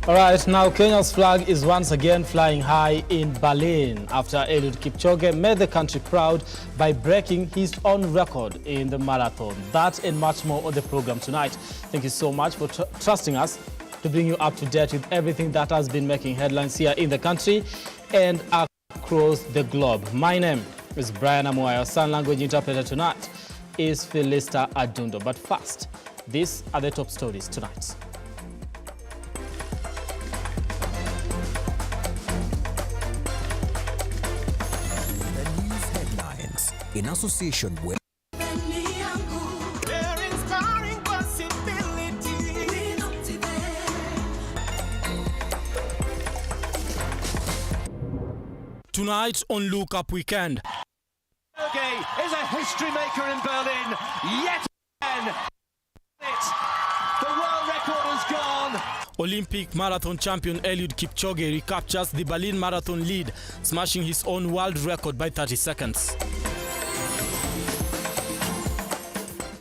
All right, now Kenya's flag is once again flying high in Berlin after Eliud Kipchoge made the country proud by breaking his own record in the marathon. That and much more on the program tonight. Thank you so much for trusting us to bring you up to date with everything that has been making headlines here in the country and across the globe. My name is Brian Amwai. Our sign language interpreter tonight is Felista Adundo. But first, these are the top stories tonight. In association with tonight on Look Up Weekend. Kipchoge is a history maker in Berlin yet again. The world record is gone. Olympic marathon champion Eliud Kipchoge recaptures the Berlin marathon lead, smashing his own world record by 30 seconds.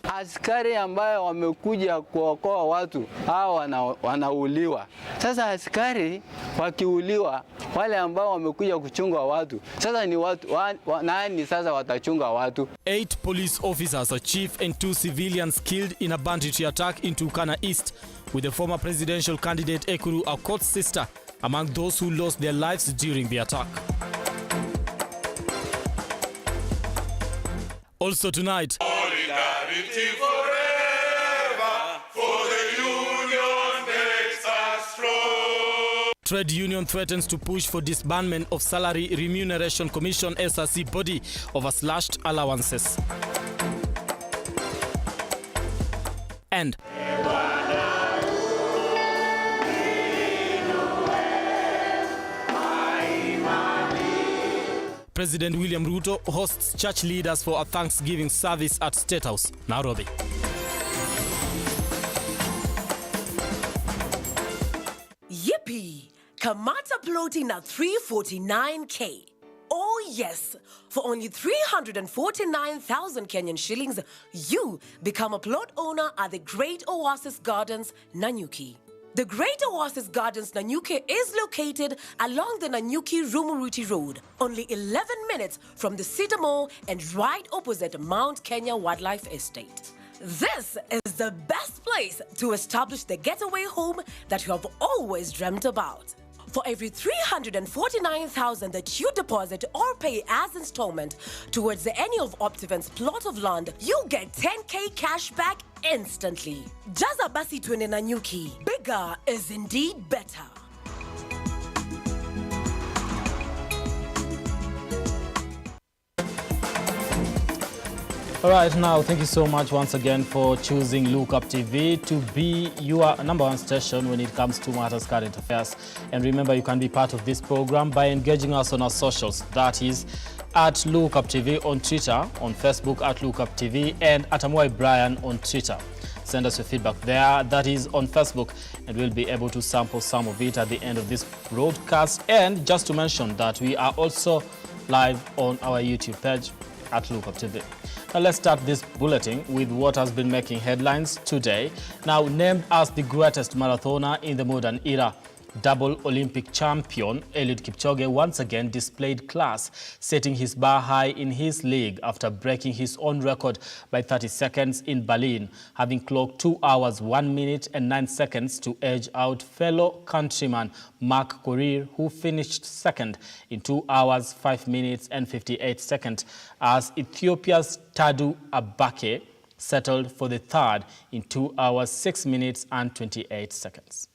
Askari ambayo wamekuja kuokoa watu hawa wanauliwa. Sasa askari wakiuliwa, wale ambao wamekuja kuchunga watu, sasa ni watu nani sasa watachunga watu? 8 police officers, a chief and 2 civilians killed in a banditry attack in Turkana East, with the former presidential candidate Ekuru Aukot's sister among those who lost their lives during the attack. Also tonight, solidarity forever, for the union makes us strong. Trade union threatens to push for disbandment of Salary Remuneration Commission SRC body over slashed allowances. And President William Ruto hosts church leaders for a Thanksgiving service at State House, Nairobi. Yippee! Kamata plotting at 349K. Oh yes, for only 349,000 Kenyan shillings, you become a plot owner at the Great Oasis Gardens, Nanyuki. The Great Oasis Gardens Nanyuki is located along the Nanyuki-Rumuruti Road, only 11 minutes from the Cedar Mall and right opposite Mount Kenya Wildlife Estate. This is the best place to establish the getaway home that you have always dreamt about. For every 349,000 that you deposit or pay as installment towards any of Optivent's plot of land, you get 10K cash back instantly. Jaza basi twende Nanyuki. Bigger is indeed better. all right, now thank you so much once again for choosing Lookuptv to be your #1 station when it comes to matters current affairs. And remember, you can be part of this program by engaging us on our socials. That is at Lookuptv on Twitter, on Facebook at Lookuptv, and at Amwai Brian on Twitter. Send us your feedback there, that is on Facebook, and we'll be able to sample some of it at the end of this broadcast. And just to mention that we are also live on our YouTube page at Lookuptv. Now let's start this bulletin with what has been making headlines today. Now named as the greatest marathoner in the modern era, double Olympic champion Eliud Kipchoge once again displayed class, setting his bar high in his league after breaking his own record by 30 seconds in Berlin, having clocked 2 hours, 1 minute and 9 seconds to edge out fellow countryman Mark Korir, who finished second in 2 hours, 5 minutes and 58 seconds, as Ethiopia's Tadu Abake settled for the third in 2 hours, 6 minutes and 28 seconds.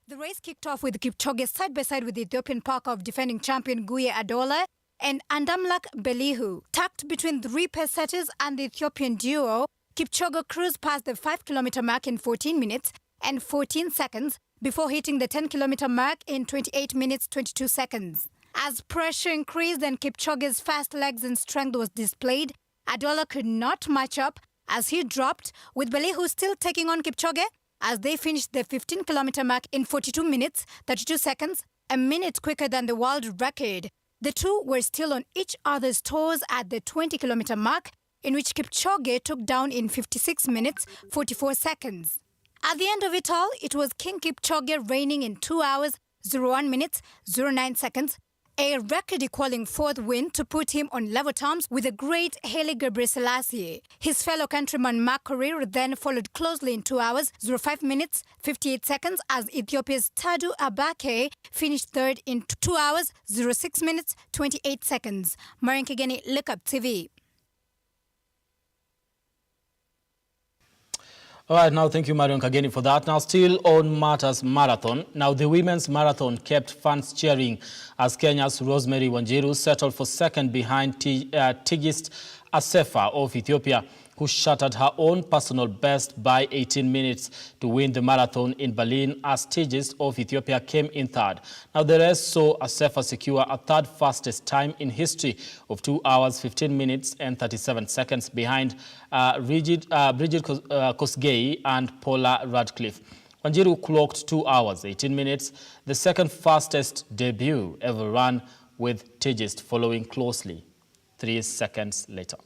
The race kicked off with Kipchoge side-by-side with the Ethiopian park of defending champion Guye Adola and Andamlak Belihu. Tucked between 3 pesetters and the Ethiopian duo, Kipchoge cruised past the 5-kilometer mark in 14 minutes and 14 seconds before hitting the 10-kilometer mark in 28 minutes 22 seconds. As pressure increased and Kipchoge's fast legs and strength was displayed, Adola could not match up as he dropped, with Belihu still taking on Kipchoge as they finished the 15-kilometer mark in 42 minutes, 32 seconds, a minute quicker than the world record. The two were still on each other's toes at the 20-kilometer mark, in which Kipchoge took down in 56 minutes, 44 seconds. At the end of it all, it was King Kipchoge reigning in 2 hours, 01 minutes, 09 seconds, a record-equaling fourth win to put him on level terms with the great Haile Gebrselassie. His fellow countryman Mark Korir then followed closely in 2 hours, 05 minutes, 58 seconds as Ethiopia's Tadu Abake finished third in 2 hours, 06 minutes, 28 seconds. Marian Kigeni, Lookuptv. All right, now thank you, Marion Kageni, for that. Now, still on Matters Marathon. Now, the women's marathon kept fans cheering as Kenya's Rosemary Wanjiru settled for second behind Tigist Assefa of Ethiopia, who shattered her own personal best by 18 minutes to win the marathon in Berlin, as Tigist of Ethiopia came in third. Now, the rest saw Assefa secure a third fastest time in history of 2 hours, 15 minutes and 37 seconds behind Bridget Kosgei and Paula Radcliffe. Wanjiru clocked 2 hours, 18 minutes, the second fastest debut ever run, with Tigist following closely 3 seconds later.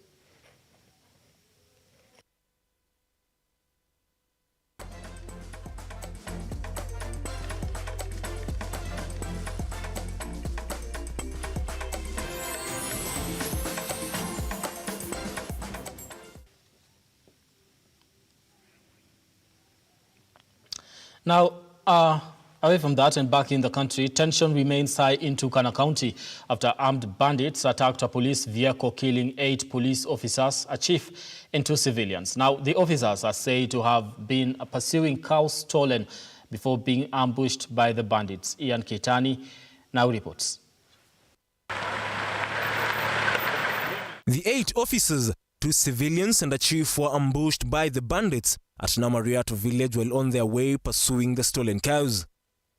Now, away from that and back in the country, tension remains high in Turkana County after armed bandits attacked a police vehicle, killing 8 police officers, a chief and 2 civilians. Now, the officers are said to have been pursuing cows stolen before being ambushed by the bandits. Ian Keitani now reports. The 8 officers, 2 civilians and a chief were ambushed by the bandits at Namariato village while on their way pursuing the stolen cows.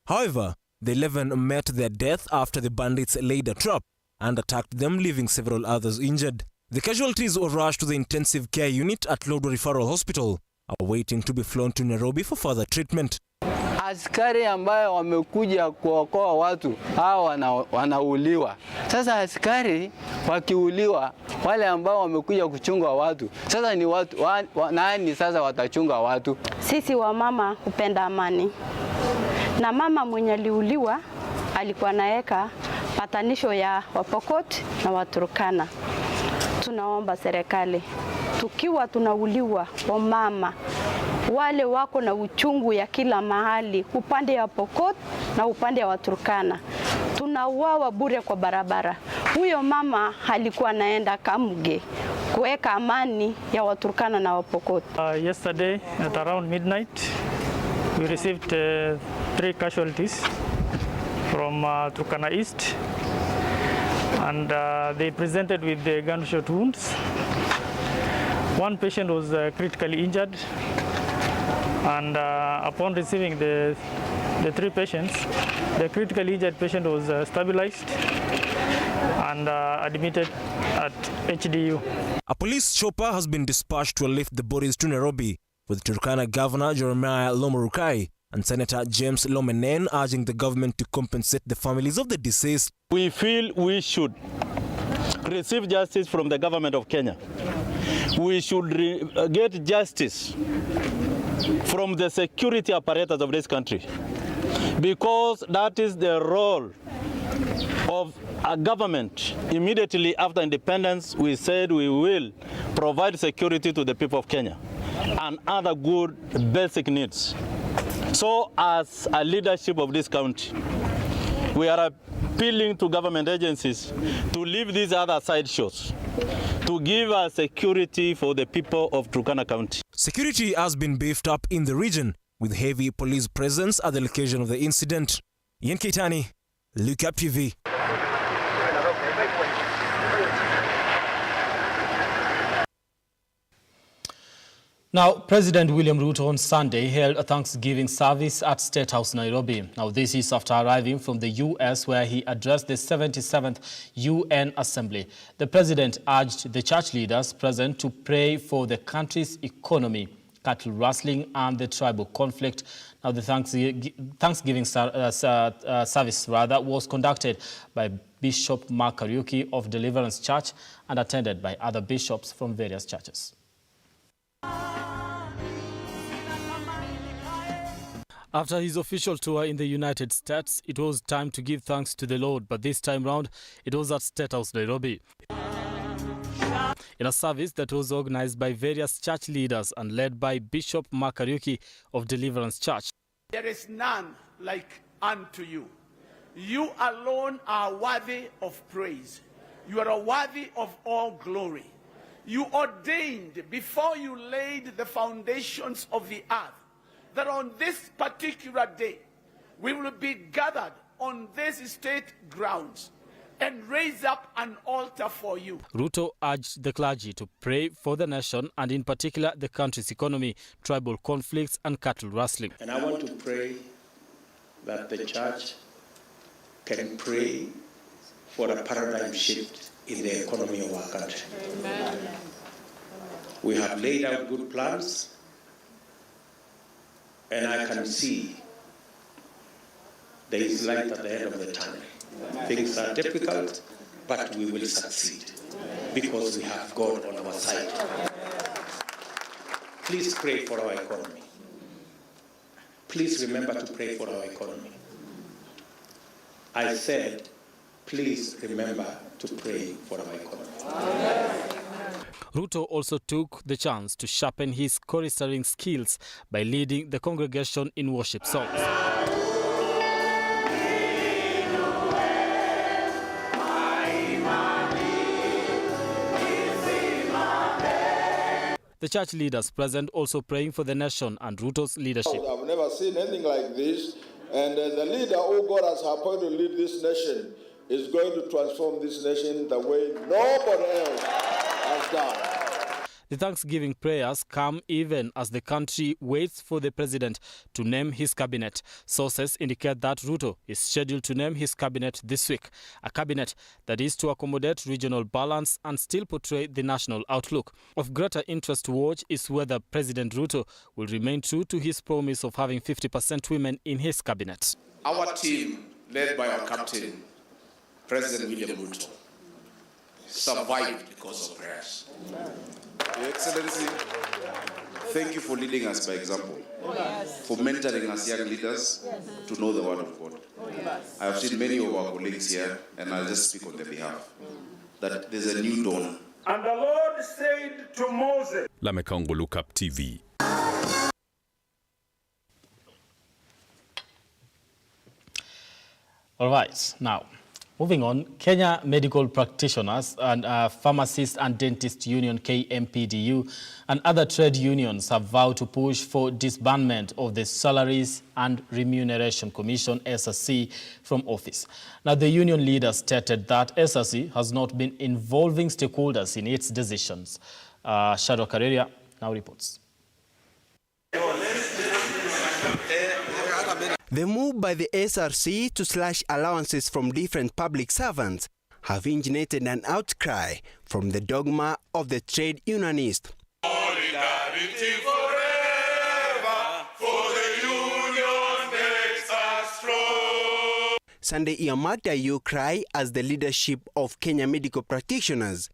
However, the 11 met their death after the bandits laid a trap and attacked them, leaving several others injured. The casualties were rushed to the intensive care unit at Lodwar Referral Hospital, awaiting to be flown to Nairobi for further treatment. Askari ambayo wamekuja kuokoa watu hao wanauliwa. Sasa askari wakiuliwa, wale ambao wamekuja kuchunga watu, sasa ni watu nani sasa watachunga watu? Sisi wamama hupenda amani, na mama mwenye aliuliwa alikuwa naeka patanisho ya Wapokot na Waturkana. Tunaomba serikali, tukiwa tunauliwa wamama wale wako na uchungu ya kila mahali, upande ya Pokot na upande ya Waturkana, tunauawa bure kwa barabara. Huyo mama alikuwa naenda Kamge kuweka amani ya Waturkana na Wapokot. Yesterday at around midnight we received 3 casualties from Turkana East, and they presented with the gunshot wounds. One patient was critically injured, and upon receiving the 3 patients, the critically injured patient was stabilized and admitted at HDU. A police chopper has been dispatched to lift the bodies to Nairobi, with Turkana Governor Jeremiah Lomurukai and Senator James Lomenen urging the government to compensate the families of the deceased. We feel we should receive justice from the government of Kenya. We should get justice from the security apparatus of this country, because that is the role of a government. Immediately after independence, we said we will provide security to the people of Kenya and other good basic needs. So as a leadership of this country, we are appealing to government agencies to leave these other side shows, to give us security for the people of Turkana County. Security has been beefed up in the region, with heavy police presence at the location of the incident. Ian Keitani, Lookuptv. Now, President William Ruto on Sunday held a Thanksgiving service at State House, Nairobi. Now, this is after arriving from the U.S., where he addressed the 77th UN Assembly. The president urged the church leaders present to pray for the country's economy, cattle rustling, and the tribal conflict. Now, the Thanksgiving service was conducted by Bishop Mark Kariuki of Deliverance Church and attended by other bishops from various churches. After his official tour in the United States, it was time to give thanks to the Lord, but this time round, it was at State House, Nairobi. In a service that was organized by various church leaders and led by Bishop Mark Kariuki of Deliverance Church. There is none like unto you. You alone are worthy of praise. You are worthy of all glory. You ordained before you laid the foundations of the earth that on this particular day we will be gathered on this state grounds and raise up an altar for you. Ruto urged the clergy to pray for the nation and in particular the country's economy, tribal conflicts and cattle rustling. And I want to pray that the church can pray for a paradigm shift in the economy of our country. Amen. We have laid out good plans, and I can see there is light at the end of the tunnel. Things are difficult, but we will succeed because we have God on our side. Please pray for our economy. Please remember to pray for our economy. I said, please remember to pray for our economy. Ruto also took the chance to sharpen his choristering skills by leading the congregation in worship songs. The church leaders present also praying for the nation and Ruto's leadership. I've never seen anything like this, and the leader who God has appointed to lead this nation is going to transform this nation the way nobody else has done. The Thanksgiving prayers come even as the country waits for the president to name his cabinet. Sources indicate that Ruto is scheduled to name his cabinet this week, a cabinet that is to accommodate regional balance and still portray the national outlook. Of greater interest to watch is whether President Ruto will remain true to his promise of having 50% women in his cabinet. Our team, led by our captain, President William Ruto, survived because of prayers. Your Excellency, thank you for leading us by example, for mentoring us young leaders to know the word of God. I have seen many of our colleagues here, and I'll just speak on their behalf, that there's a new dawn. And the Lord said to Moses, Lamekongo, Lookuptv. All right, now, moving on, Kenya Medical Practitioners and Pharmacists and Dentists Union, KMPDU, and other trade unions have vowed to push for disbandment of the Salaries and Remuneration Commission, SRC, from office. Now, the union leader stated that SRC has not been involving stakeholders in its decisions. Shadow Kareria now reports. The move by the SRC to slash allowances from different public servants have initiated an outcry from the dogma of the trade unionist. Solidarity forever, for the union makes us strong. Sunday earmarked a outcry as the leadership of Kenya Medical Practitioners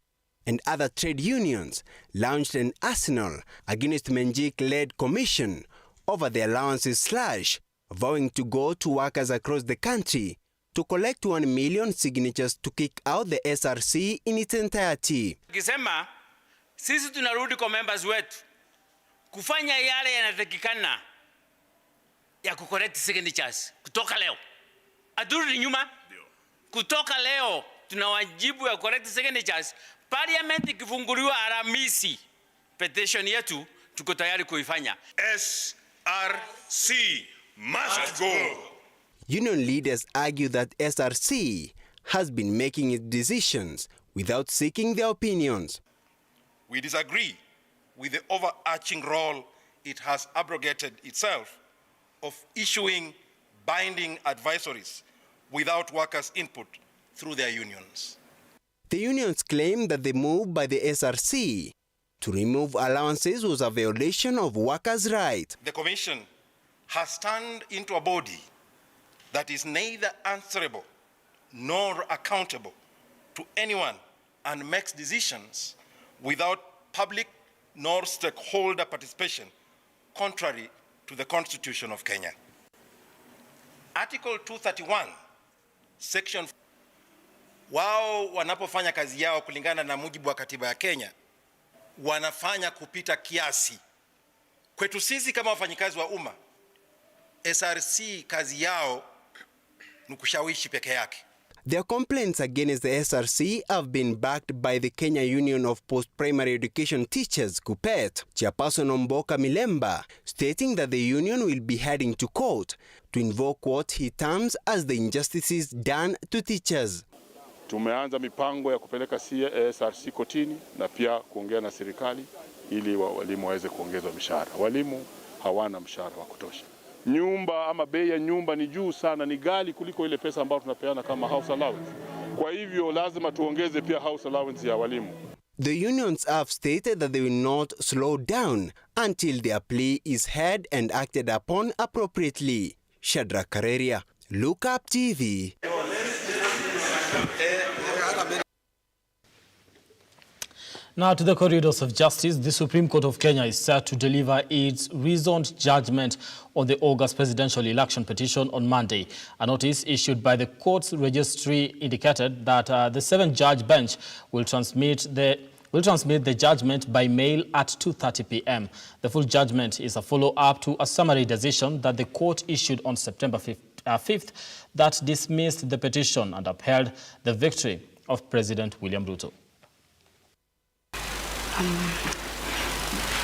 and other trade unions launched an arsenal against Menjik-led commission over the allowances slash, vowing to go to workers across the country to collect 1 million signatures to kick out the SRC in its entirety. Kisema sisi tunarudi kwa members wetu kufanya yale yanatakikana ya kucorrect signatures kutoka leo. Aturudi nyuma. Kutoka leo tuna wajibu ya correct signatures. Parliament ikifunguliwa Alhamisi, petition yetu tuko tayari kuifanya. SRC must go. Union leaders argue that SRC has been making its decisions without seeking their opinions. We disagree with the overarching role it has abrogated itself of issuing binding advisories without workers' input through their unions. The unions claim that the move by the SRC to remove allowances was a violation of workers' rights. The Commission has turned into a body that is neither answerable nor accountable to anyone and makes decisions without public nor stakeholder participation, contrary to the Constitution of Kenya. Article 231, Section 4. Wao wanapofanya kazi yao kulingana na mujibu wa katiba ya Kenya, wanafanya kupita kiasi. Kwetu sisi kama wafanyikazi wa umma, SRC kazi yao ni kushawishi peke yake. Their complaints against the SRC have been backed by the Kenya Union of Post-Primary Education Teachers, KUPPET, Chairperson Omboka Milemba, stating that the union will be heading to court to invoke what he terms as the injustices done to teachers. Tumeanza mipango ya kupeleka SRC kotini na pia kuongea na serikali ili walimu waweze kuongezwa mishahara. Walimu hawana mshahara wa kutosha. Nyumba ama bei ya nyumba ni juu sana, ni ghali kuliko ile pesa ambayo tunapeana kama house allowance. Kwa hivyo lazima tuongeze pia house allowance ya walimu. The unions have stated that they will not slow down until their plea is heard and acted upon appropriately. Shadrack Kareria, Lookuptv. Now to the corridors of justice. The Supreme Court of Kenya is set to deliver its reasoned judgment on the August presidential election petition on Monday. A notice issued by the court's registry indicated that the 7-judge bench will transmit the judgment by mail at 2:30 p.m. The full judgment is a follow-up to a summary decision that the court issued on September 5th that dismissed the petition and upheld the victory of President William Ruto.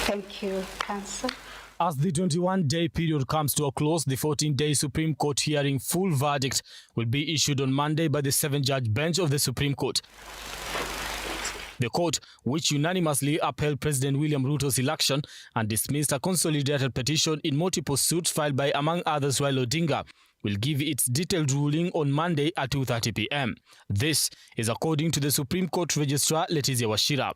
Thank you, Counsel. As the 21-day period comes to a close, the 14-day Supreme Court hearing full verdict will be issued on Monday by the 7-judge bench of the Supreme Court. The court, which unanimously upheld President William Ruto's election and dismissed a consolidated petition in multiple suits filed by, among others, Raila Odinga, will give its detailed ruling on Monday at 2:30 p.m. This is according to the Supreme Court Registrar Letizia Wachira.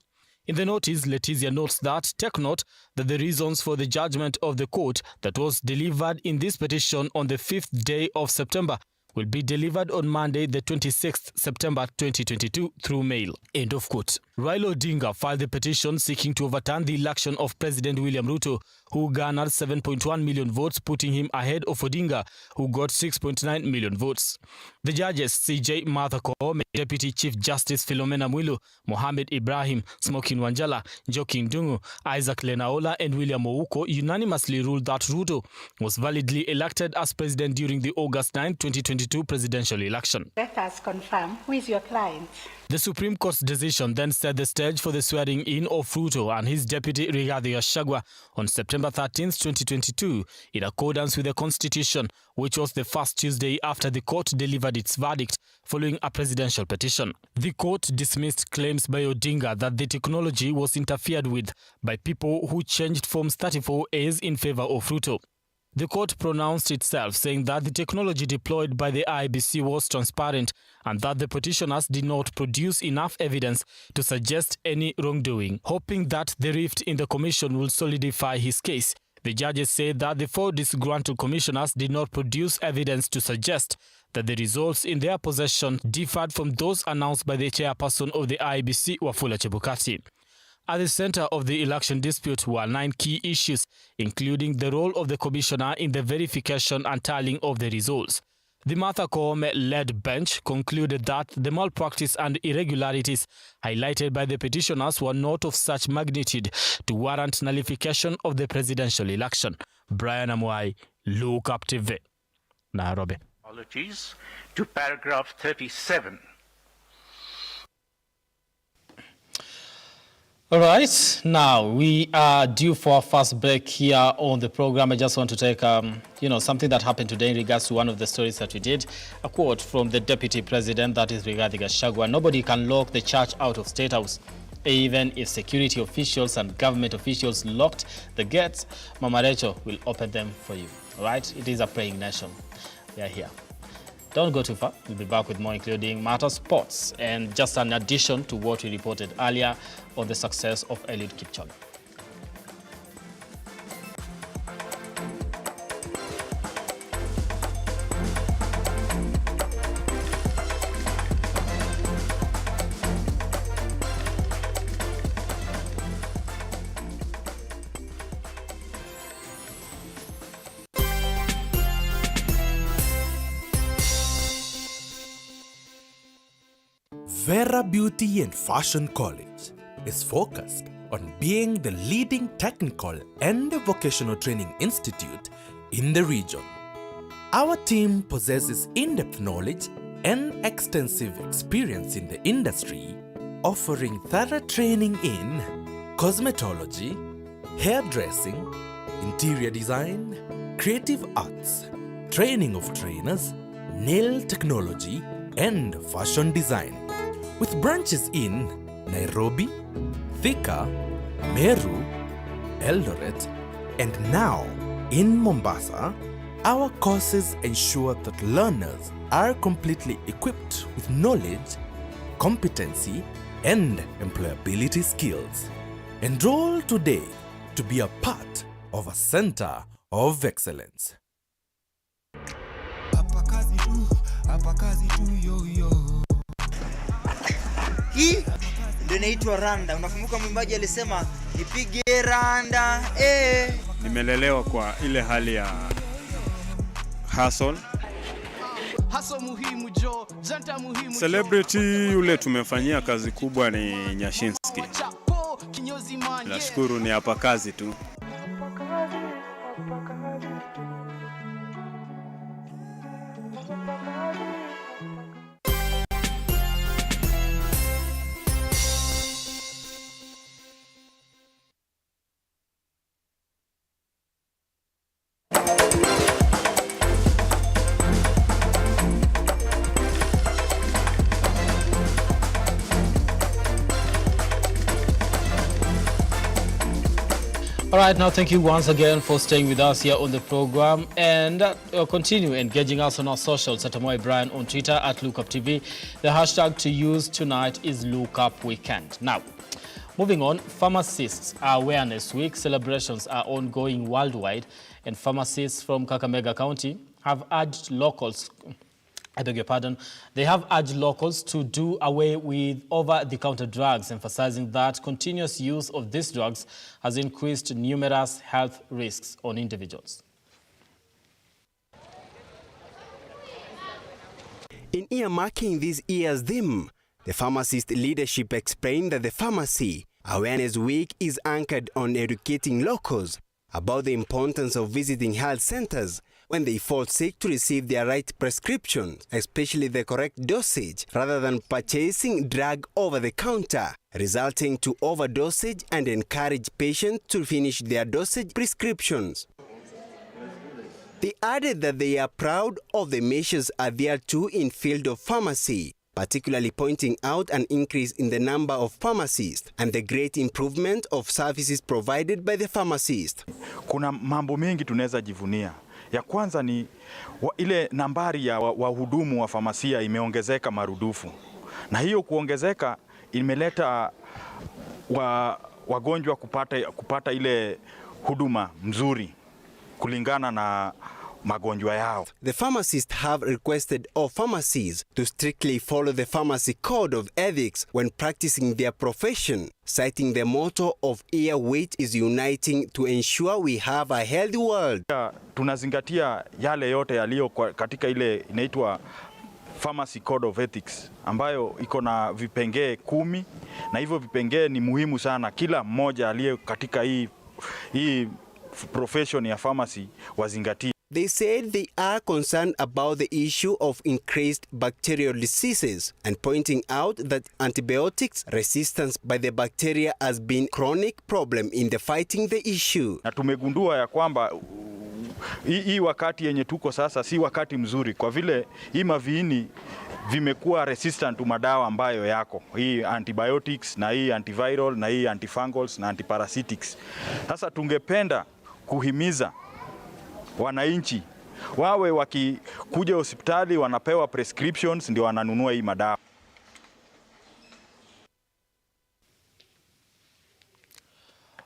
In the notice, Letizia notes that, take note, that the reasons for the judgment of the court that was delivered in this petition on the 5th day of September will be delivered on Monday, the 26th September 2022 through mail. End of quote. Raila Odinga filed the petition seeking to overturn the election of President William Ruto, who garnered 7.1 million votes, putting him ahead of Odinga, who got 6.9 million votes. The judges, CJ Martha Koome, Deputy Chief Justice Philomena Mwilu, Mohamed Ibrahim, Smokin Wanjala, Njoki Ndung'u, Isaac Lenaola, and William Ouko unanimously ruled that Ruto was validly elected as president during the August 9, 2022 presidential election. Let us confirm who is your client. The Supreme Court's decision then set the stage for the swearing-in of Ruto and his deputy Rigathi Gachagua on September 13, 2022, in accordance with the Constitution, which was the first Tuesday after the court delivered its verdict following a presidential petition. The court dismissed claims by Odinga that the technology was interfered with by people who changed Forms 34As in favor of Ruto. The court pronounced itself, saying that the technology deployed by the IEBC was transparent and that the petitioners did not produce enough evidence to suggest any wrongdoing. Hoping that the rift in the commission will solidify his case, the judges said that the 4 disgruntled commissioners did not produce evidence to suggest that the results in their possession differed from those announced by the chairperson of the IEBC, Wafula Chebukati. At the center of the election dispute were 9 key issues, including the role of the commissioner in the verification and tallying of the results. The Martha Koome-led bench concluded that the malpractice and irregularities highlighted by the petitioners were not of such magnitude to warrant nullification of the presidential election. Brian Amwai, Lookuptv, Nairobi. Apologies to paragraph 37. All right, now we are due for our first break here on the program. I just want to take, something that happened today in regards to one of the stories that we did. A quote from the Deputy President, that is Rigathi Gachagua: "Nobody can lock the church out of State House." Even if security officials and government officials locked the gates, Mama Rachel will open them for you. All right? It is a praying nation. We are here. Don't go too far. We'll be back with more, including matter sports and just an addition to what we reported earlier on the success of Eliud Kipchoge. Vera Beauty and Fashion College is focused on being the leading technical and vocational training institute in the region. Our team possesses in-depth knowledge and extensive experience in the industry, offering thorough training in cosmetology, hairdressing, interior design, creative arts, training of trainers, nail technology, and fashion design. With branches in Nairobi, Thika, Meru, Eldoret, and now in Mombasa, our courses ensure that learners are completely equipped with knowledge, competency, and employability skills. Enroll today to be a part of a center of excellence. Hii ndio inaitwa randa. Unakumbuka mwimbaji alisema nipige randa Nimelelewa kwa ile hali ya hustle. Celebrity yule tumefanyia kazi kubwa ni Nyashinski. Nashukuru ni hapa kazi tu. All right, now thank you once again for staying with us here on the program, and continue engaging us on our socials at Amwai Brian on Twitter at Lookuptv. The hashtag to use tonight is LookUpWeekend. Now, moving on, Pharmacists Awareness Week celebrations are ongoing worldwide, and pharmacists from Kakamega County have urged locals, they have urged locals to do away with over-the-counter drugs, emphasizing that continuous use of these drugs has increased numerous health risks on individuals. In earmarking this year's theme, the pharmacist leadership explained that the Pharmacy Awareness Week is anchored on educating locals about the importance of visiting health centers when they fall sick to receive their right prescriptions, especially the correct dosage, rather than purchasing drug over the counter, resulting to overdosage, and encourage patients to finish their dosage prescriptions. They added that they are proud of the measures adhered to in field of pharmacy, particularly pointing out an increase in the number of pharmacists and the great improvement of services provided by the pharmacist. Kuna mambo mengi tunaweza jivunia. Ya kwanza ni ile nambari ya wahudumu wa famasia imeongezeka marudufu. Na hiyo kuongezeka imeleta wagonjwa kupata ile huduma mzuri kulingana na magonjwa yao. The pharmacists have requested all pharmacies to strictly follow the pharmacy code of ethics when practicing their profession, citing the motto of "Here which is uniting to ensure we have a healthy world." Tunazingatia yale yote yaliyo katika ile inaitwa Pharmacy Code of Ethics ambayo iko na vipengee 10, na hivyo vipengee ni muhimu sana kila mmoja aliye katika hii profession ya pharmacy wazingatie. They said they are concerned about the issue of increased bacterial diseases and pointing out that antibiotics resistance by the bacteria has been a chronic problem in the fighting the issue. Na tumegundua ya kwamba hii wakati yenye tuko sasa si wakati mzuri, kwa vile hii maviini vimekuwa resistant to madawa ambayo yako, hii antibiotics na hii antiviral na hii antifungals na antiparasitics. Sasa tungependa kuhimiza wananchi wawe wakikuja hospitali wanapewa prescriptions ndio wananunua hii madawa.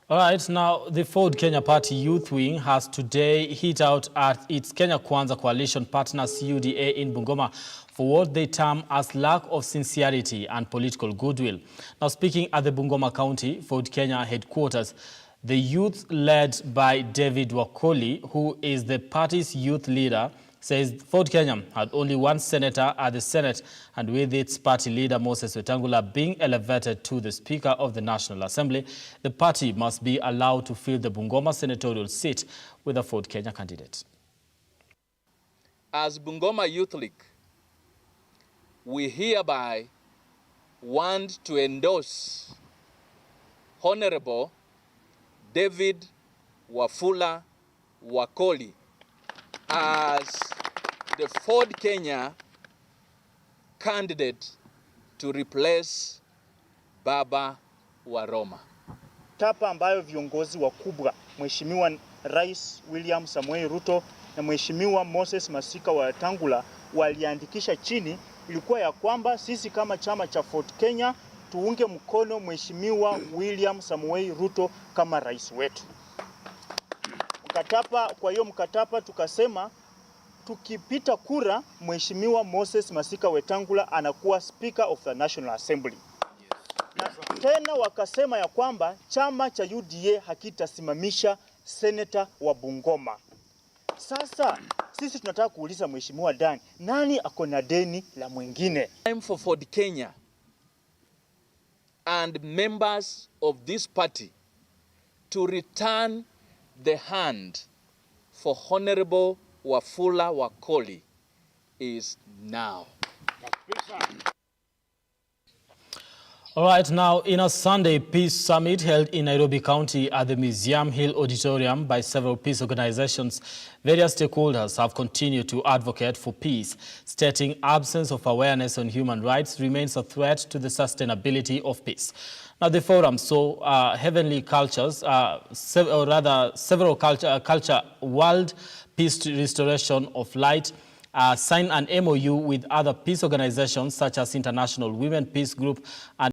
All right, now the Ford Kenya Party Youth Wing has today hit out at its Kenya Kwanza coalition partner CUDA in Bungoma for what they term as lack of sincerity and political goodwill. Now, speaking at the Bungoma County Ford Kenya headquarters, the youth led by David Wakoli, who is the party's youth leader, says Ford Kenya had only one senator at the Senate, and with its party leader Moses Wetangula being elevated to the Speaker of the National Assembly, the party must be allowed to fill the Bungoma senatorial seat with a Ford Kenya candidate. As Bungoma Youth League, we hereby want to endorse Honorable David Wafula Wakoli as the Ford Kenya candidate to replace Baba Waroma. Tapa ambayo viongozi wakubwa Mheshimiwa Rais William Samoei Ruto na Mheshimiwa Moses Masika Wetangula waliandikisha chini ilikuwa ya kwamba sisi kama chama cha Ford Kenya tuunge mkono Mheshimiwa William Samoei Ruto kama rais wetu. Kwa hiyo mkataba tukasema tukipita kura Mheshimiwa Moses Masika Wetangula anakuwa Speaker of the National Assembly. Na tena wakasema ya kwamba chama cha UDA hakitasimamisha senator wa Bungoma. Sasa sisi tunataka kuuliza Mheshimiwa Dan, nani ako na deni la mwingine? Time for Ford Kenya and members of this party to return the hand for Honorable Wafula Wakoli is now. All right, now in a Sunday Peace Summit held in Nairobi County at the Museum Hill Auditorium by several peace organizations, various stakeholders have continued to advocate for peace, stating absence of awareness on human rights remains a threat to the sustainability of peace. Now, the forum saw Heavenly Cultures, several culture World Peace Restoration of Light, sign an MOU with other peace organizations such as International Women Peace Group and